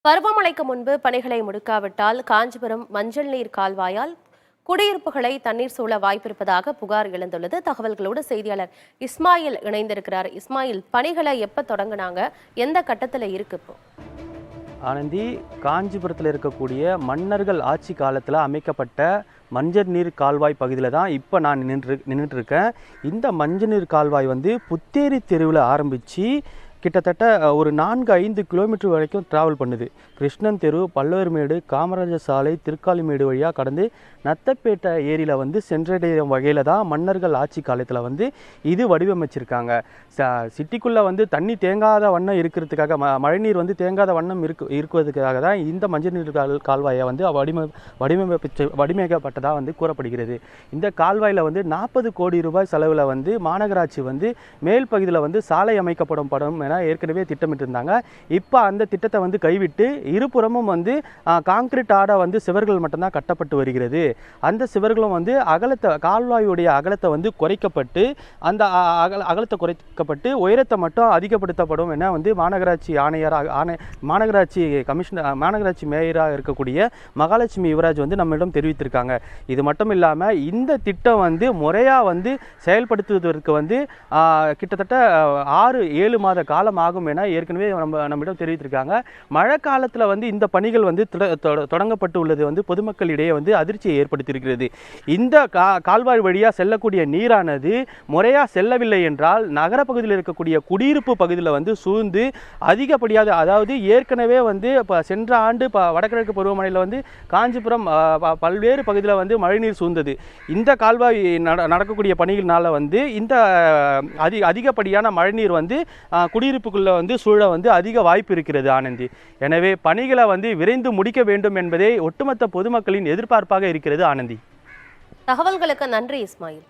பருவமழைக்கு முன்பு பணிகளை முடிக்காவிட்டால் காஞ்சிபுரம் மஞ்சள் நீர் கால்வாயால் குடியிருப்புகளை தண்ணீர் சூழ வாய்ப்பிருப்பதாக புகார் எழுந்துள்ளது. தகவல்களோடு செய்தியாளர் இஸ்மாயில் இணைந்திருக்கிறார். இஸ்மாயில், பணிகளை எப்ப தொடங்கினாங்க, எந்த கட்டத்தில் இருக்கு இப்போ? ஆனந்தி, காஞ்சிபுரத்தில் இருக்கக்கூடிய மன்னர்கள் ஆட்சி காலத்தில் அமைக்கப்பட்ட மஞ்சள் நீர் கால்வாய் பகுதியில் தான் இப்போ நான் நின்றுட்டு இருக்கேன். இந்த மஞ்சள் நீர் கால்வாய் புத்தேரி தெருவில் ஆரம்பித்து கிட்டத்தட்ட ஒரு 4-5 கிலோமீட்டர் வரைக்கும் ட்ராவல் பண்ணுது. கிருஷ்ணன் தெரு, பல்லவர்மேடு, காமராஜர் சாலை, திருக்காலிமேடு வழியாக கடந்து நத்தப்பேட்டை ஏரியில் சென்றடையும் வகையில் தான் மன்னர்கள் ஆட்சி காலத்தில் இது வடிவமைச்சிருக்காங்க. சிட்டிக்குள்ளே தண்ணி தேங்காத வண்ணம் இருக்கிறதுக்காக, மழைநீர் தேங்காத வண்ணம் இருக்குவதுக்காக தான் இந்த மஞ்சள் நீர் கால்வாயை வடிவமைக்கப்பட்டதாக கூறப்படுகிறது. இந்த கால்வாயில் 40 கோடி ரூபாய் செலவில் மாநகராட்சி மேல் பகுதியில் சாலை அமைக்கப்படும் என ஏற்கனவே திட்டமிட்டிருந்தாங்க. இப்போ அந்த திட்டத்தை கைவிட்டு இருபுறமும் காங்கிரீட் ஆட சுவர்கள் மட்டும்தான் கட்டப்பட்டு வருகிறது. அந்த சுவர்களும் கால்வாயுடைய அகலத்தை குறைக்கப்பட்டு அந்த அகலத்தை குறைக்கப்பட்டு உயரத்தை மட்டும் அதிகப்படுத்தப்படும் என மாநகராட்சி மாநகராட்சி மேயராக இருக்கக்கூடிய மகாலட்சுமி யுவராஜ் நம்மிடம் தெரிவித்திருக்காங்க. இது மட்டும் இல்லாமல் இந்த திட்டம் முறையாக செயல்படுத்துவதற்கு கிட்டத்தட்ட 6-7 மாத காலம் ஆகும் என ஏற்கனவே நம்மிடம் தெரிவித்திருக்காங்க. மழை காலத்தில் இந்த பணிகள் தொடங்கப்பட்டு உள்ளது பொதுமக்களிடையே அதிர்ச்சியை ஏற்படுத்தியிருக்கிறது. இந்த கால்வாய் வழியாக செல்லக்கூடிய நீரானது முறையாக செல்லவில்லை என்றால் நகர பகுதியில் இருக்கக்கூடிய குடியிருப்பு பகுதியில் சூழ்ந்து அதிகப்படியாக, அதாவது ஏற்கனவே சென்ற ஆண்டு வடகிழக்கு பருவமழையில் காஞ்சிபுரம் பல்வேறு பகுதியில் மழைநீர் சூழ்ந்தது. இந்த கால்வாய் நடக்கக்கூடிய பணிகளால் இந்த அதிகப்படியான மழைநீர் குடியிருப்புக்குள்ள சூழ அதிக வாய்ப்பு இருக்கிறது ஆனந்தி. எனவே பணிகளை விரைந்து முடிக்க வேண்டும் என்பதே ஒட்டுமொத்த பொதுமக்களின் எதிர்பார்ப்பாக இருக்கிறது ஆனந்தி. தகவல்களுக்கு நன்றி இஸ்மாயில்.